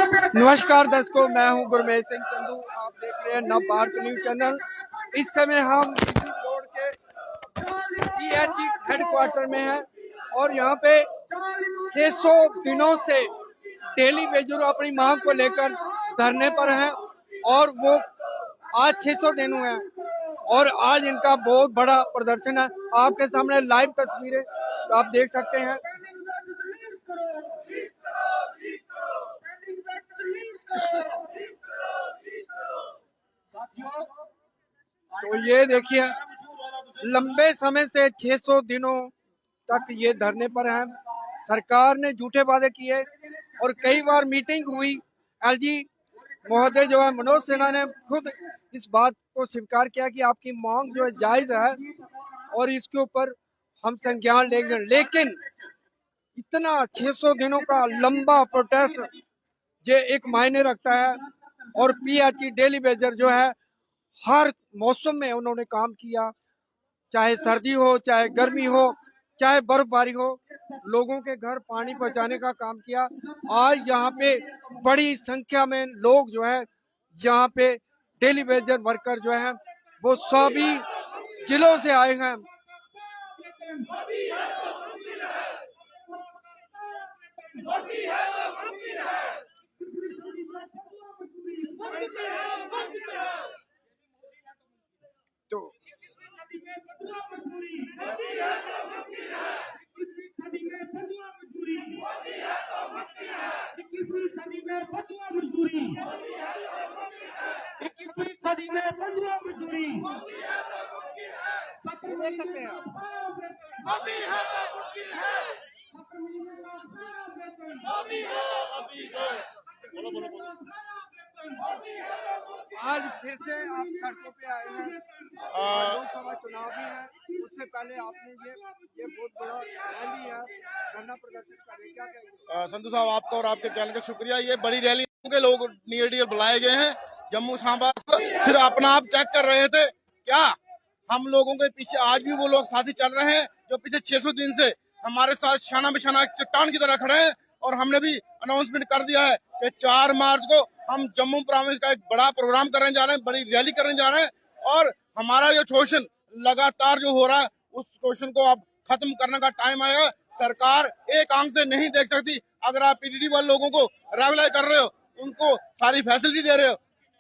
नमस्कार दर्शकों, मैं हूं गुरमेज सिंह चंदू। आप देख रहे हैं नव भारत न्यूज चैनल। इस समय हम रोड के पीएचई हेडक्वार्टर में हैं और यहां पे 600 दिनों से डेली वेजर अपनी मांग को लेकर धरने पर हैं और वो आज 600 दिन हुए हैं और आज इनका बहुत बड़ा प्रदर्शन है। आपके सामने लाइव तस्वीरें आप देख सकते हैं। तो ये देखिए, लंबे समय से 600 दिनों तक ये धरने पर हैं। सरकार ने झूठे वादे किए और कई बार मीटिंग हुई। एलजी महोदय जो है मनोज सिन्हा ने खुद इस बात को स्वीकार किया कि आपकी मांग जो है जायज है और इसके ऊपर हम संज्ञान लेंगे। लेकिन इतना 600 दिनों का लंबा प्रोटेस्ट ये एक मायने रखता है और पीएचई डेली वेजर जो है हर मौसम में उन्होंने काम किया, चाहे सर्दी हो, चाहे गर्मी हो, चाहे बर्फबारी हो, लोगों के घर पानी पहुंचाने का काम किया। आज यहाँ पे बड़ी संख्या में लोग जो है यहाँ पे डेली वेजर वर्कर जो है वो सभी जिलों से आए हैं। तो देख सकते हैं आज फिर से आप सड़कों पे आए हैं। लोकसभा चुनाव भी है, उससे पहले आपने ये बहुत बड़ा रैली है, धरना प्रदर्शन कर रहे, क्या कहेंगे? संधू साहब, आपका और आपके चैनल का शुक्रिया। ये बड़ी रैली के लोग नियर बुलाए गए हैं जम्मू सांबा, सिर्फ अपना आप चेक कर रहे थे क्या हम लोगों के पीछे आज भी वो लोग साथी चल रहे हैं जो पिछले 600 दिन से हमारे साथ शाना बिछाना चट्टान की तरह खड़े हैं। और हमने भी अनाउंसमेंट कर दिया है कि 4 मार्च को हम जम्मू प्रोविंस का एक बड़ा प्रोग्राम करने जा रहे हैं, बड़ी रैली करने जा रहे हैं। और हमारा जो शोषण लगातार जो हो रहा है उस शोषण को अब खत्म करने का टाइम आएगा। सरकार एक आंख से नहीं देख सकती। अगर आप पीडीडी वाले लोगों को रेगुलर कर रहे हो, उनको सारी फैसिलिटी दे रहे हो,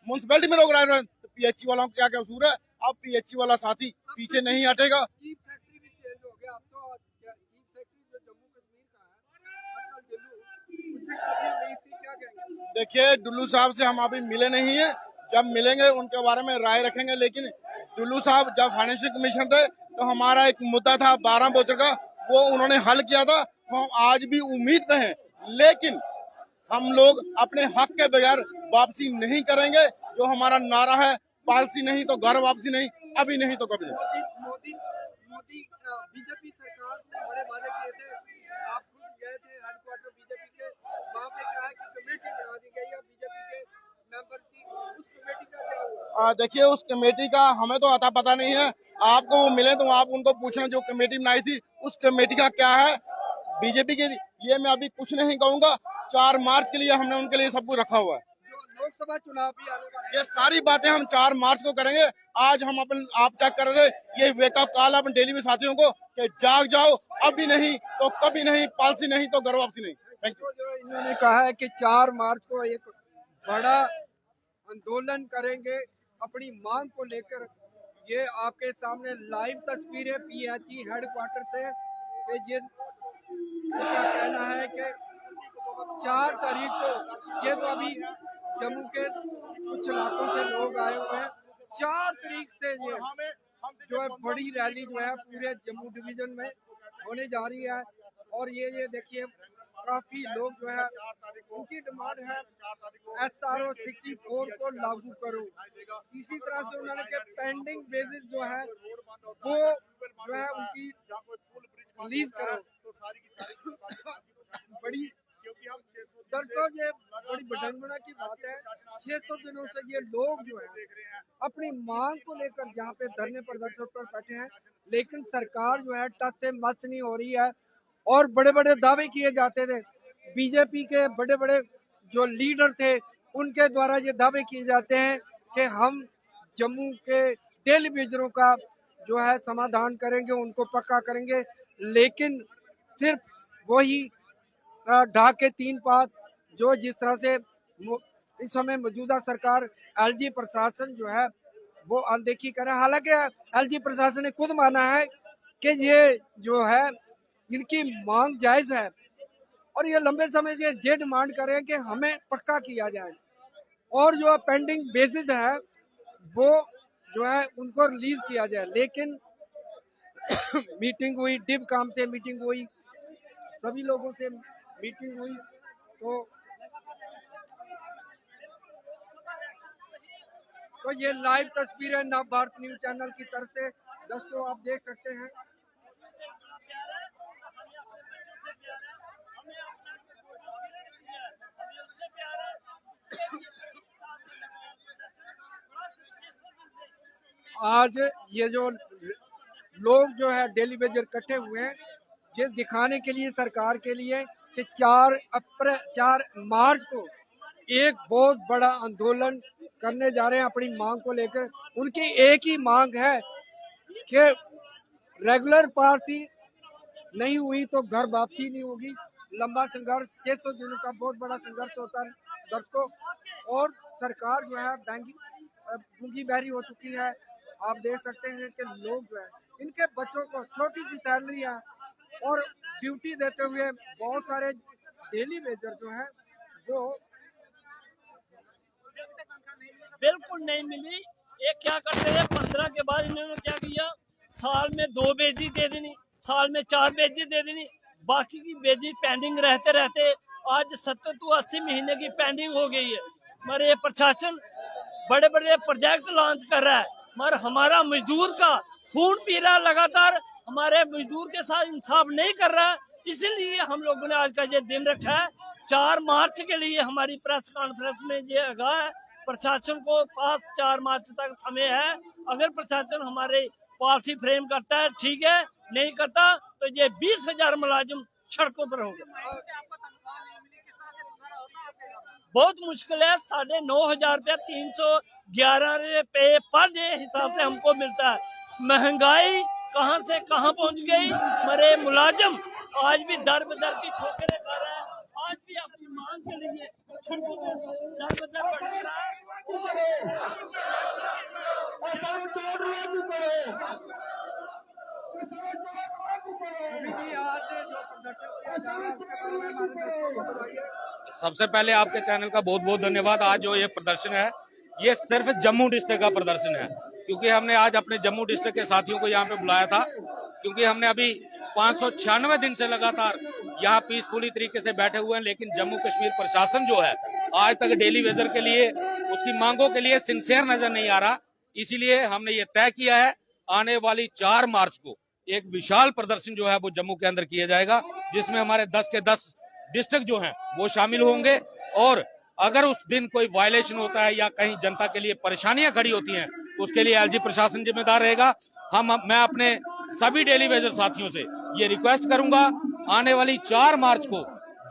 म्युनिसिपैलिटी में लोग रह रहे हैं, तो पीएचई वालों का क्या कसूर है? अब पीएचई वाला साथी पीछे नहीं हटेगा। चीफ सेक्रेटरी भी चेंज हो गया। अब तो चीफ सेक्रेटरी जो जम्मू कश्मीर का है अटल डुल्लू, उससे काफी उम्मीद थी, क्या कहेंगे? देखिए, डुल्लू साहब से हम अभी मिले नहीं है, जब मिलेंगे उनके बारे में राय रखेंगे। लेकिन डुल्लू साहब जब फाइनेंशियल कमीशन थे तो हमारा एक मुद्दा था 12 बोझ का, वो उन्होंने हल किया था। तो हम आज भी उम्मीद में हैं, लेकिन हम लोग अपने हक के बगैर वापसी नहीं करेंगे। जो हमारा नारा है, पॉलिसी नहीं तो घर वापसी नहीं, अभी नहीं तो कभी नहीं। मोदी बीजेपी सरकार ने बड़े वादे किए थे। आप खुद गए थे हेडक्वार्टर बीजेपी के, वहाँ पे क्या है कि कमेटी बना दी गई है बीजेपी के मेंबर की, उस कमेटी का क्या हुआ? देखिए, उस कमेटी का हमें तो अता पता नहीं है। आपको वो मिले तो आप उनको पूछना जो कमेटी बनाई थी उस कमेटी का क्या है। बीजेपी के लिए मैं अभी कुछ नहीं कहूंगा। 4 मार्च के लिए हमने उनके लिए सब कुछ रखा हुआ है। लोकसभा चुनाव भी आने वाले हैं, ये सारी बातें हम 4 मार्च को करेंगे। आज हम आप चेक कर रहे थे, ये वेकअप कॉल अपने डेली में साथियों को कि जाग जाओ, अभी नहीं तो कभी नहीं, पॉलिसी नहीं तो घर वापसी नहीं। Thank you. जो इन्होंने कहा है कि 4 मार्च को एक बड़ा आंदोलन करेंगे अपनी मांग को लेकर। ये आपके सामने लाइव तस्वीरें पीएचई हेडक्वार्टर से कि ये उनका कहना है कि 4 तारीख को, ये तो अभी जम्मू के कुछ इलाकों से लोग आए हुए हैं, 4 तारीख से ये जो है बड़ी रैली जो है पूरे जम्मू डिवीजन में होने जा रही है। और ये देखिए काफी लोग जो है, उनकी डिमांड है SRO 64 को लागू करो। इसी तरह से उन्होंने के पेंडिंग बेसिस जो है वो जो है उनकी रिलीज करो। बड़ी दर्शकों, ये बड़ी विडंबना की बात है, 600 दिनों से ये लोग जो है अपनी मांग को लेकर यहाँ पे धरने प्रदर्शन पर बैठे हैं, लेकिन सरकार जो है टस से मस नहीं हो रही है। और बड़े बड़े दावे किए जाते थे, बीजेपी के बड़े बड़े जो लीडर थे उनके द्वारा ये दावे किए जाते हैं कि हम जम्मू के डेली बेजरों का जो है समाधान करेंगे, उनको पक्का करेंगे। लेकिन सिर्फ वही ढाक के तीन पात जो जिस तरह से इस समय मौजूदा सरकार एलजी प्रशासन जो है वो अनदेखी कर रहा है। हालांकि एलजी प्रशासन ने खुद माना है कि ये जो है इनकी मांग जायज है और ये लंबे समय से ये डिमांड कर रहे हैं कि हमें पक्का किया जाए और जो पेंडिंग बेसिस है वो जो है उनको रिलीज किया जाए। लेकिन मीटिंग हुई, डिप काम से मीटिंग हुई, सभी लोगों से मीटिंग हुई, तो ये लाइव तस्वीरें नव भारत न्यूज चैनल की तरफ से दोस्तों आप देख सकते हैं। आज ये जो लोग जो है डेली वेजर इकट्ठे हुए हैं ये दिखाने के लिए सरकार के लिए कि 4 मार्च को एक बहुत बड़ा आंदोलन करने जा रहे हैं अपनी मांग को लेकर। उनकी एक ही मांग है कि रेगुलर पार्टी नहीं हुई तो घर वापसी नहीं होगी। लंबा संघर्ष 600 दिनों का बहुत बड़ा संघर्ष होता है दर्शकों, और सरकार जो है गूंगी बहरी हो चुकी है। आप देख सकते हैं कि लोग जो है इनके बच्चों को छोटी सी सैलरी है और ड्यूटी देते हुए बहुत सारे डेली वेजर जो है वो बिल्कुल नहीं मिली। ये क्या करते हैं 15 के बाद इन्होंने क्या किया, साल में 2 बेजी दे देनी, साल में 4 बेजी दे देनी, बाकी की बेजी पेंडिंग रहते रहते आज 70 to 80 महीने की पेंडिंग हो गई है। मगर ये प्रशासन बड़े बड़े प्रोजेक्ट लॉन्च कर रहा है मगर हमारा मजदूर का खून पी रहा लगातार, हमारे मजदूर के साथ इंसाफ नहीं कर रहा है। इसीलिए हम लोगों ने आज का ये दिन रखा है। 4 मार्च के लिए हमारी प्रेस कॉन्फ्रेंस में ये आगाह है, प्रशासन को पास 4 मार्च तक समय है। अगर प्रशासन हमारे पॉलिसी फ्रेम करता है ठीक है, नहीं करता तो ये 20,000 मुलाजिम सड़कों पर होंगे। बहुत मुश्किल है, 9,500 रुपया 311 रुपये पर डे हिसाब से हमको मिलता है। महंगाई कहां से कहां पहुंच गई, मरे मुलाजिम आज भी दर बदर की ठोकरें खा रहे हैं, आज भी अपनी मांग के लिए सड़कों पर दर बदर बढ़ रहा है। सबसे पहले आपके चैनल का बहुत बहुत धन्यवाद। आज जो ये प्रदर्शन है ये सिर्फ जम्मू डिस्ट्रिक्ट का प्रदर्शन है, क्योंकि हमने आज अपने जम्मू डिस्ट्रिक्ट के साथियों को यहाँ पे बुलाया था, क्योंकि हमने अभी 596 दिन से लगातार यहाँ पीसफुली तरीके से बैठे हुए हैं, लेकिन जम्मू कश्मीर प्रशासन जो है आज तक डेली वेजर के लिए उसकी मांगों के लिए सिंसियर नजर नहीं आ रहा। इसीलिए हमने ये तय किया है आने वाली 4 मार्च को एक विशाल प्रदर्शन जो है वो जम्मू के अंदर किया जाएगा, जिसमें हमारे 10 के 10 डिस्ट्रिक्ट जो हैं वो शामिल होंगे। और अगर उस दिन कोई वायलेशन होता है या कहीं जनता के लिए परेशानियां खड़ी होती हैं तो उसके लिए एलजी प्रशासन जिम्मेदार रहेगा। मैं अपने सभी डेली वेजर साथियों से ये रिक्वेस्ट करूंगा आने वाली 4 मार्च को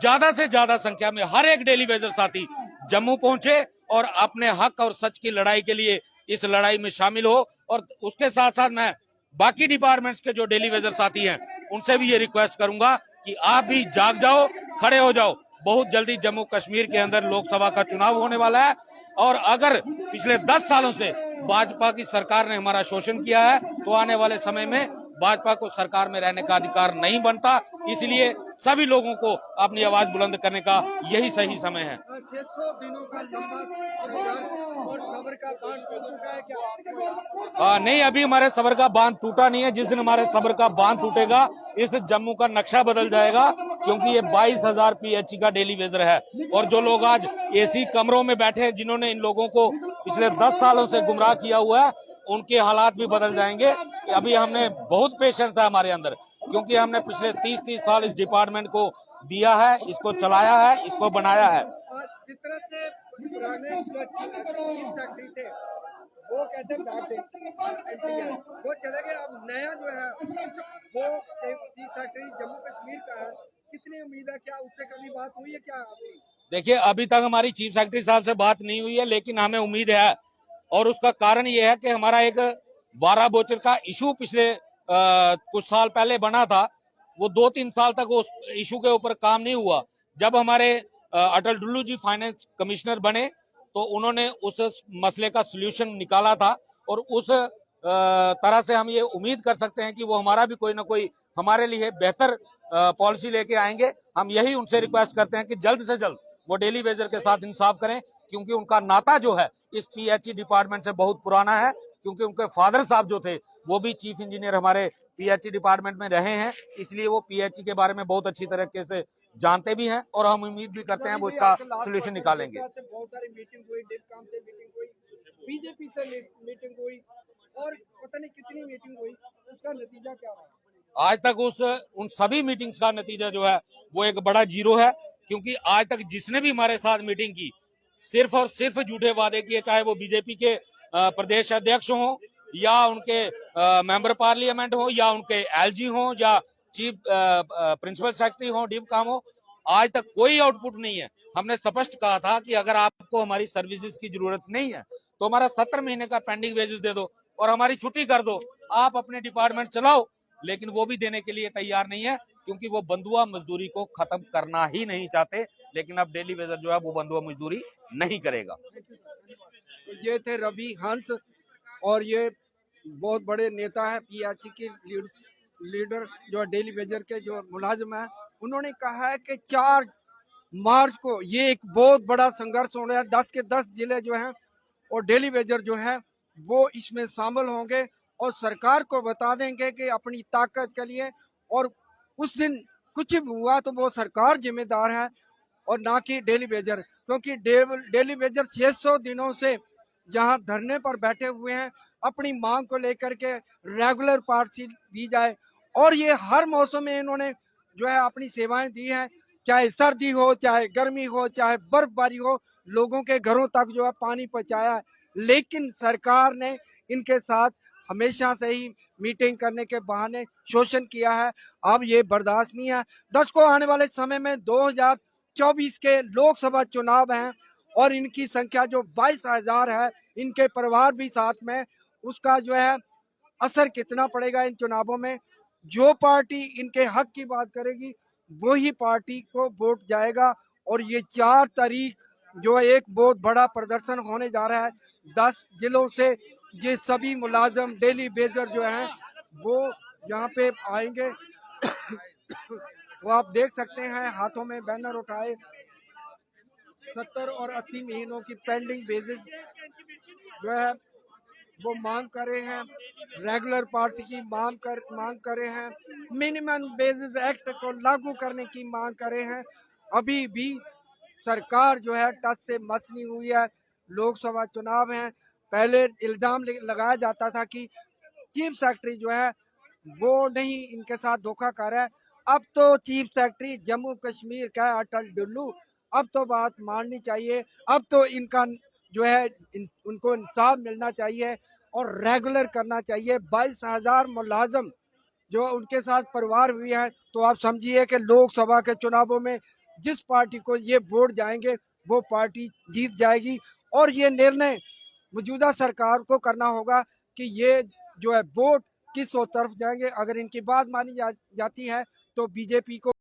ज्यादा से ज्यादा संख्या में हर एक डेली वेजर साथी जम्मू पहुंचे और अपने हक और सच की लड़ाई के लिए इस लड़ाई में शामिल हो। और उसके साथ साथ मैं बाकी डिपार्टमेंट्स के जो डेली वेजर साथी हैं उनसे भी ये रिक्वेस्ट करूंगा कि आप भी जाग जाओ, खड़े हो जाओ। बहुत जल्दी जम्मू कश्मीर के अंदर लोकसभा का चुनाव होने वाला है और अगर पिछले 10 सालों से भाजपा की सरकार ने हमारा शोषण किया है तो आने वाले समय में भाजपा को सरकार में रहने का अधिकार नहीं बनता। इसलिए सभी लोगों को अपनी आवाज बुलंद करने का यही सही समय है। 600 दिनों का लंबा संघर्ष और सब्र का बांध टूटा है क्या? नहीं, अभी हमारे सब्र का बांध टूटा नहीं है। जिस दिन हमारे सब्र का बांध टूटेगा इस जम्मू का नक्शा बदल जाएगा, क्योंकि ये 22,000 पीएचई का डेली वेजर है और जो लोग आज एसी कमरों में बैठे हैं जिन्होंने इन लोगों को पिछले 10 सालों से गुमराह किया हुआ है उनके हालात भी बदल जाएंगे। अभी हमने बहुत पेशेंस है हमारे अंदर, क्योंकि हमने पिछले 30 साल इस डिपार्टमेंट को दिया है, इसको चलाया है, इसको बनाया है। जिस तरह से पुराने फैक्ट्री थे वो कहते वो चले गए, अब नया जो है वो फैक्ट्री जम्मू कश्मीर का है। कितनी उम्मीद है, क्या उससे कभी बात हुई है क्या आपकी? देखिए, अभी तक हमारी चीफ सेक्रेटरी साहब से बात नहीं हुई है, लेकिन हमें उम्मीद है, और उसका कारण ये है कि हमारा एक 12 बोचर का इशू पिछले कुछ साल पहले बना था। वो 2-3 साल तक उस इशू के ऊपर काम नहीं हुआ। जब हमारे अटल डुल्लू जी फाइनेंस कमिश्नर बने तो उन्होंने उस मसले का सोल्यूशन निकाला था, और उस तरह से हम ये उम्मीद कर सकते हैं कि वो हमारा भी कोई ना कोई हमारे लिए बेहतर पॉलिसी लेके आएंगे। हम यही उनसे रिक्वेस्ट करते हैं कि जल्द से जल्द वो डेली वेजर के साथ इंसाफ करें, क्योंकि उनका नाता जो है इस पीएचई डिपार्टमेंट से बहुत पुराना है, क्योंकि उनके फादर साहब जो थे वो भी चीफ इंजीनियर हमारे पीएचई डिपार्टमेंट में रहे हैं, इसलिए वो पीएचई के बारे में बहुत अच्छी तरीके से जानते भी हैं, और हम उम्मीद भी करते हैं वो इसका सोल्यूशन निकालेंगे। बहुत सारी मीटिंग हुई, डिस्कॉम से मीटिंग हुई, बीजेपी से मीटिंग हुई, और पता नहीं कितनी मीटिंग हुई, उसका नतीजा क्या रहा? आज तक उन सभी मीटिंग्स का नतीजा जो है वो एक बड़ा जीरो है, क्योंकि आज तक जिसने भी हमारे साथ मीटिंग की सिर्फ और सिर्फ झूठे वादे किए, चाहे वो बीजेपी के प्रदेश अध्यक्ष हो, या उनके मेंबर पार्लियामेंट हो, या उनके एलजी हो, या चीफ प्रिंसिपल सेक्रेटरी हो, डिपकाम हो। आज तक कोई आउटपुट नहीं है। हमने स्पष्ट कहा था कि अगर आपको हमारी सर्विसेज की जरूरत नहीं है तो हमारा 70 महीने का पेंडिंग वेजेस दे दो और हमारी छुट्टी कर दो, आप अपने डिपार्टमेंट चलाओ। लेकिन वो भी देने के लिए तैयार नहीं है, क्योंकि वो बंधुआ मजदूरी को खत्म करना ही नहीं चाहते। लेकिन अब डेली वेजर जो है वो बंधुआ मजदूरी नहीं करेगा। तो ये थे रवि हंस, और ये बहुत बड़े नेता हैं, पीएचई के लीडर जो डेली वेजर के जो मुलाजिम हैं। उन्होंने कहा है कि 4 मार्च को ये एक बहुत बड़ा संघर्ष होना है। 10 के 10 जिले जो हैं और डेली वेजर जो है वो इसमें शामिल होंगे, और सरकार को बता देंगे कि अपनी ताकत के लिए, और उस दिन कुछ भी हुआ तो वो सरकार जिम्मेदार है और ना कि डेली वेजर, क्योंकि डेली वेजर 600 दिनों से यहाँ धरने पर बैठे हुए हैं अपनी मांग को लेकर के रेगुलर पार्टी दी जाए। और ये हर मौसम में इन्होंने जो है अपनी सेवाएं दी हैं, चाहे सर्दी हो, चाहे गर्मी हो, चाहे बर्फबारी हो, लोगों के घरों तक जो है पानी पहुंचाया है। लेकिन सरकार ने इनके साथ हमेशा से ही मीटिंग करने के बहाने शोषण किया है। अब ये बर्दाश्त नहीं है। दर्शकों, आने वाले समय में 2024 के लोकसभा चुनाव हैं, और इनकी संख्या जो 22,000 है, इनके परिवार भी साथ में, उसका जो है असर कितना पड़ेगा इन चुनावों में। जो पार्टी इनके हक की बात करेगी वही पार्टी को वोट जाएगा। और ये 4 तारीख जो है एक बहुत बड़ा प्रदर्शन होने जा रहा है। 10 जिलों से ये सभी मुलाजम डेली वेजर जो हैं वो यहाँ पे आएंगे। तो आप देख सकते हैं हाथों में बैनर उठाए, 70 और 80 महीनों की पेंडिंग बेसिस जो है वो मांग कर रहे हैं, रेगुलर पार्टी की मांग कर रहे हैं, मिनिमम बेसिस एक्ट को लागू करने की मांग कर रहे हैं। अभी भी सरकार जो है टस से मस नहीं हुई है। लोकसभा चुनाव है, पहले इल्जाम लगाया जाता था कि चीफ सेक्रेटरी जो है वो नहीं इनके साथ धोखा कर रहा है। अब तो चीफ सेक्रेटरी जम्मू कश्मीर का अटल डुल्लू, अब तो बात माननी चाहिए। अब तो इनका जो है उनको इंसाफ मिलना चाहिए और रेगुलर करना चाहिए। 22,000 मुलाजम जो उनके साथ परिवार हुए हैं, तो आप समझिए कि लोकसभा के चुनावों में जिस पार्टी को ये वोट जाएंगे वो पार्टी जीत जाएगी। और ये निर्णय मौजूदा सरकार को करना होगा कि ये जो है वोट किस तरफ जाएंगे। अगर इनकी बात मानी जाती है तो बीजेपी को